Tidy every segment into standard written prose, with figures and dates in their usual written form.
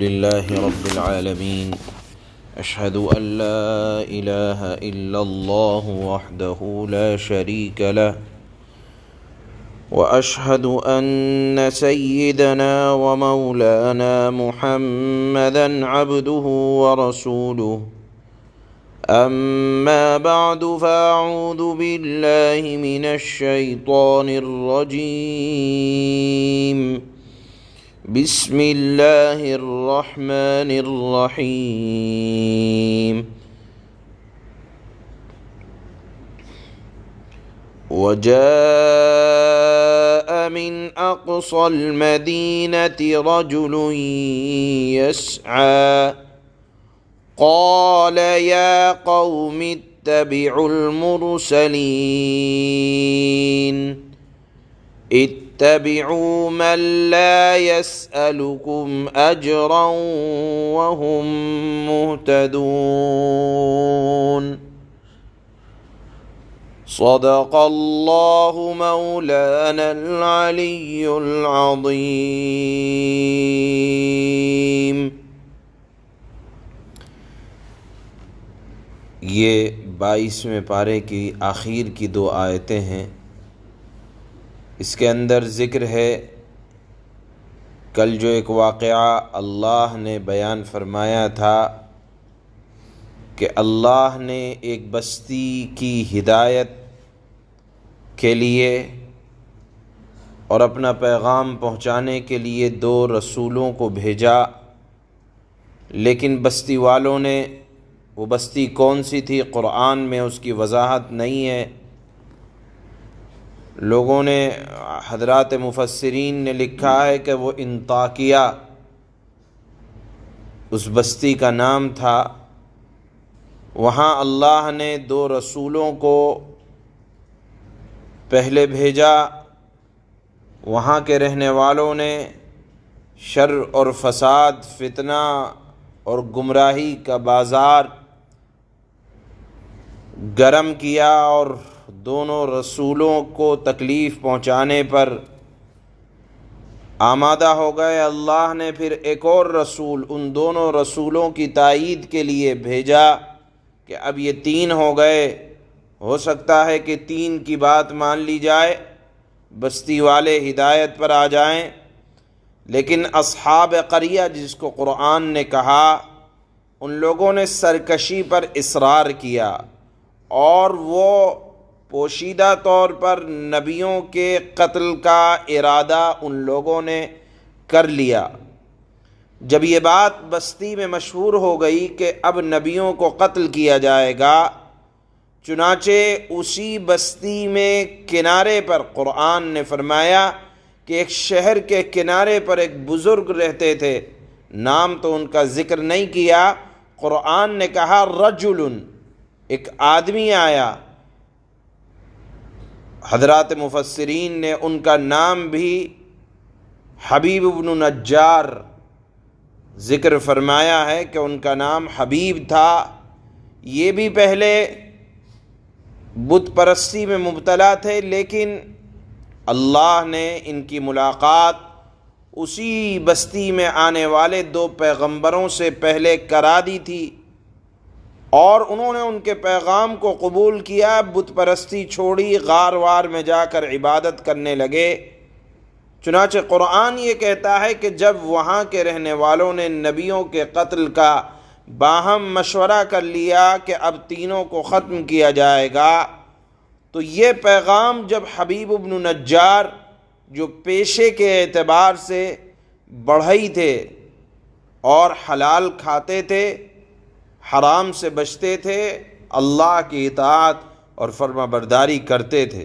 لله رب العالمين أشهد أن لا إله إلا الله وحده لا شريك له وأشهد أن سيدنا ومولانا محمدا عبده ورسوله أما بعد فأعوذ بالله من الشيطان الرجيم بسم الله الرحمن الرحيم وجاء من أقصى المدينة رجل يسعى قال يا قوم اتبعوا المرسلين اتبعوا من لا يسألكم أجرا وهم مهتدون صدق الله مولانا العلي العظيم۔ یہ 22ویں پارے کی آخر کی 2 آیتیں ہیں۔ اس کے اندر ذکر ہے کل جو ایک واقعہ اللہ نے بیان فرمایا تھا کہ اللہ نے ایک بستی کی ہدایت کے لیے اور اپنا پیغام پہنچانے کے لیے 2 رسولوں کو بھیجا، لیکن بستی والوں نے، وہ بستی کون سی تھی قرآن میں اس کی وضاحت نہیں ہے۔ لوگوں نے، حضرات مفسرین نے لکھا ہے کہ وہ انطاکیہ اس بستی کا نام تھا۔ وہاں اللہ نے 2 رسولوں کو پہلے بھیجا۔ وہاں کے رہنے والوں نے شر اور فساد، فتنہ اور گمراہی کا بازار گرم کیا، اور دونوں رسولوں کو تکلیف پہنچانے پر آمادہ ہو گئے۔ اللہ نے پھر ایک اور رسول ان دونوں رسولوں کی تائید کے لیے بھیجا کہ اب یہ 3 ہو گئے، ہو سکتا ہے کہ 3 کی بات مان لی جائے، بستی والے ہدایت پر آ جائیں۔ لیکن اصحاب قریہ جس کو قرآن نے کہا، ان لوگوں نے سرکشی پر اصرار کیا، اور وہ پوشیدہ طور پر نبیوں کے قتل کا ارادہ ان لوگوں نے کر لیا۔ جب یہ بات بستی میں مشہور ہو گئی کہ اب نبیوں کو قتل کیا جائے گا، چنانچہ اسی بستی میں کنارے پر قرآن نے فرمایا کہ ایک شہر کے کنارے پر ایک بزرگ رہتے تھے، نام تو ان کا ذکر نہیں کیا۔ قرآن نے کہا رجل، ایک آدمی آیا۔ حضرات مفسرین نے ان کا نام بھی حبیب بن نجار ذکر فرمایا ہے کہ ان کا نام حبیب تھا۔ یہ بھی پہلے بت پرستی میں مبتلا تھے، لیکن اللہ نے ان کی ملاقات اسی بستی میں آنے والے 2 پیغمبروں سے پہلے کرا دی تھی، اور انہوں نے ان کے پیغام کو قبول کیا، بت پرستی چھوڑی، غار وار میں جا کر عبادت کرنے لگے۔ چنانچہ قرآن یہ کہتا ہے کہ جب وہاں کے رہنے والوں نے نبیوں کے قتل کا باہم مشورہ کر لیا کہ اب تینوں کو ختم کیا جائے گا، تو یہ پیغام جب حبیب بن نجار جو پیشے کے اعتبار سے بڑھئی تھے اور حلال کھاتے تھے، حرام سے بچتے تھے، اللہ کی اطاعت اور فرما برداری کرتے تھے،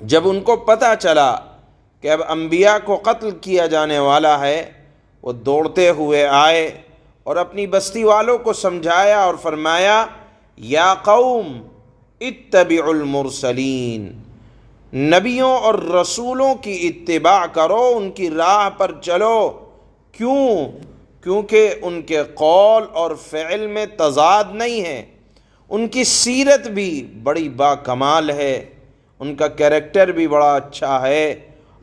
جب ان کو پتہ چلا کہ اب انبیاء کو قتل کیا جانے والا ہے، وہ دوڑتے ہوئے آئے اور اپنی بستی والوں کو سمجھایا اور فرمایا یا قوم اتبعوا المرسلین، نبیوں اور رسولوں کی اتباع کرو، ان کی راہ پر چلو۔ کیوں؟ کیونکہ ان کے قول اور فعل میں تضاد نہیں ہے، ان کی سیرت بھی بڑی با کمال ہے، ان کا کیریکٹر بھی بڑا اچھا ہے،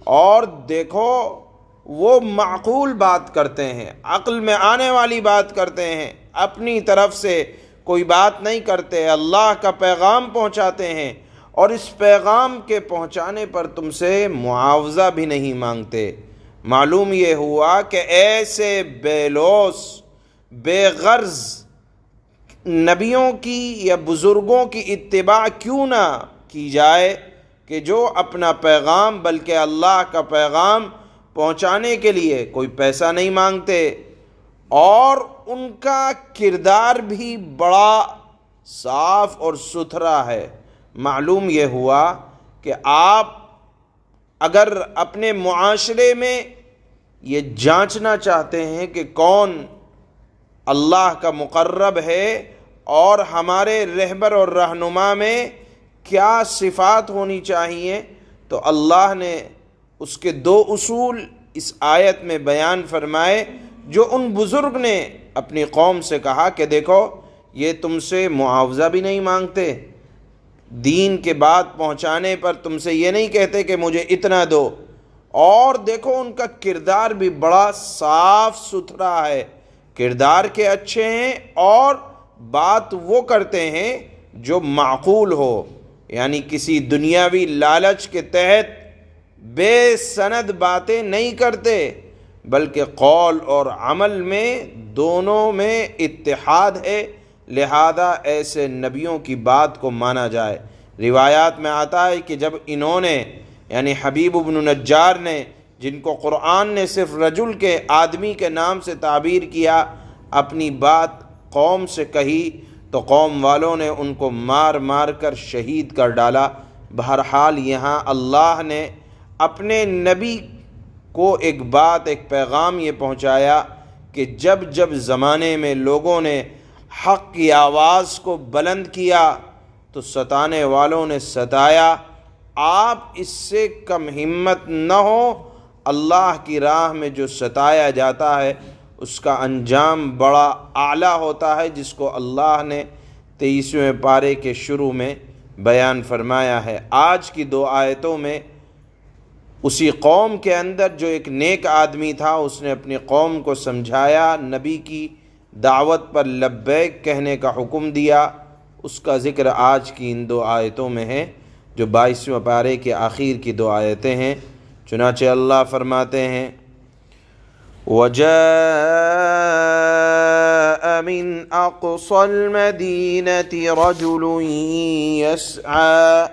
اور دیکھو وہ معقول بات کرتے ہیں، عقل میں آنے والی بات کرتے ہیں، اپنی طرف سے کوئی بات نہیں کرتے، اللہ کا پیغام پہنچاتے ہیں، اور اس پیغام کے پہنچانے پر تم سے معاوضہ بھی نہیں مانگتے۔ معلوم یہ ہوا کہ ایسے بے لوث بے غرض نبیوں کی یا بزرگوں کی اتباع کیوں نہ کی جائے کہ جو اپنا پیغام بلکہ اللہ کا پیغام پہنچانے کے لیے کوئی پیسہ نہیں مانگتے، اور ان کا کردار بھی بڑا صاف اور ستھرا ہے۔ معلوم یہ ہوا کہ آپ اگر اپنے معاشرے میں یہ جانچنا چاہتے ہیں کہ کون اللہ کا مقرب ہے اور ہمارے رہبر اور رہنما میں کیا صفات ہونی چاہیے، تو اللہ نے اس کے 2 اصول اس آیت میں بیان فرمائے، جو ان بزرگ نے اپنی قوم سے کہا کہ دیکھو یہ تم سے معاوضہ بھی نہیں مانگتے، دین کے بات پہنچانے پر تم سے یہ نہیں کہتے کہ مجھے اتنا دو، اور دیکھو ان کا کردار بھی بڑا صاف ستھرا ہے، کردار کے اچھے ہیں، اور بات وہ کرتے ہیں جو معقول ہو، یعنی کسی دنیاوی لالچ کے تحت بے سند باتیں نہیں کرتے، بلکہ قول اور عمل میں دونوں میں اتحاد ہے، لہذا ایسے نبیوں کی بات کو مانا جائے۔ روایات میں آتا ہے کہ جب انہوں نے یعنی حبیب بن نجار نے، جن کو قرآن نے صرف رجل کے آدمی کے نام سے تعبیر کیا، اپنی بات قوم سے کہی تو قوم والوں نے ان کو مار مار کر شہید کر ڈالا۔ بہرحال یہاں اللہ نے اپنے نبی کو ایک بات، ایک پیغام یہ پہنچایا کہ جب جب زمانے میں لوگوں نے حق کی آواز کو بلند کیا تو ستانے والوں نے ستایا، آپ اس سے کم ہمت نہ ہو۔ اللہ کی راہ میں جو ستایا جاتا ہے اس کا انجام بڑا اعلیٰ ہوتا ہے، جس کو اللہ نے 23ویں پارے کے شروع میں بیان فرمایا ہے۔ آج کی 2 آیتوں میں اسی قوم کے اندر جو ایک نیک آدمی تھا، اس نے اپنی قوم کو سمجھایا، نبی کی دعوت پر لبیک کہنے کا حکم دیا، اس کا ذکر آج کی ان 2 آیتوں میں ہے، جو 22ویں پارے کے آخر کی 2 آیتیں ہیں۔ چنانچہ اللہ فرماتے ہیں وَجَاءَ مِنْ أَقْصَى الْمَدِينَةِ رَجُلٌ يَسْعَى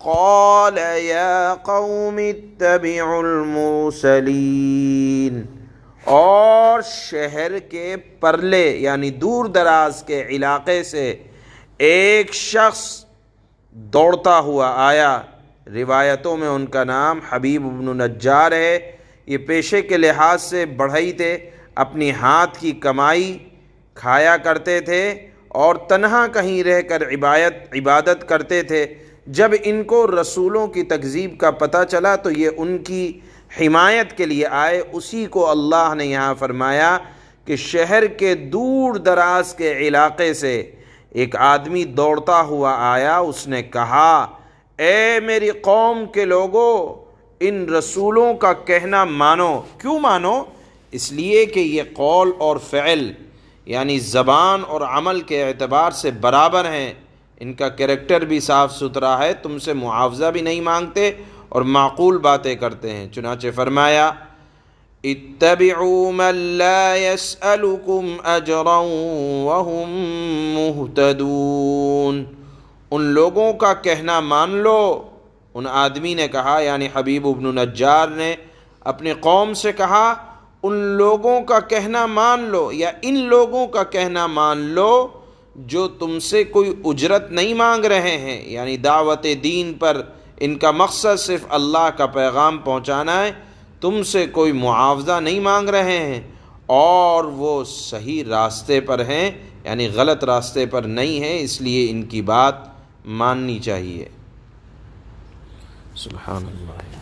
قَالَ يَا قَوْمِ اتَّبِعُوا الْمُرْسَلِينَ، اور شہر کے پرلے یعنی دور دراز کے علاقے سے ایک شخص دوڑتا ہوا آیا۔ روایتوں میں ان کا نام حبیب بن نجار ہے۔ یہ پیشے کے لحاظ سے بڑھئی تھے، اپنی ہاتھ کی کمائی کھایا کرتے تھے اور تنہا کہیں رہ کر عبادت کرتے تھے۔ جب ان کو رسولوں کی تکذیب کا پتہ چلا تو یہ ان کی حمایت کے لیے آئے۔ اسی کو اللہ نے یہاں فرمایا کہ شہر کے دور دراز کے علاقے سے ایک آدمی دوڑتا ہوا آیا، اس نے کہا اے میری قوم کے لوگو، ان رسولوں کا کہنا مانو۔ کیوں مانو؟ اس لیے کہ یہ قول اور فعل یعنی زبان اور عمل کے اعتبار سے برابر ہیں، ان کا کریکٹر بھی صاف ستھرا ہے، تم سے معاوضہ بھی نہیں مانگتے اور معقول باتیں کرتے ہیں۔ چنانچہ فرمایا اتبعوا من لا يسألكم اجرا وهم مهتدون، ان لوگوں کا کہنا مان لو۔ ان آدمی نے کہا یعنی حبیب بن نجار نے اپنی قوم سے کہا ان لوگوں کا کہنا مان لو، یا ان لوگوں کا کہنا مان لو جو تم سے کوئی اجرت نہیں مانگ رہے ہیں، یعنی دعوت دین پر ان کا مقصد صرف اللہ کا پیغام پہنچانا ہے، تم سے کوئی معاوضہ نہیں مانگ رہے ہیں، اور وہ صحیح راستے پر ہیں، یعنی غلط راستے پر نہیں ہیں، اس لیے ان کی بات ماننی چاہیے۔ سبحان اللہ۔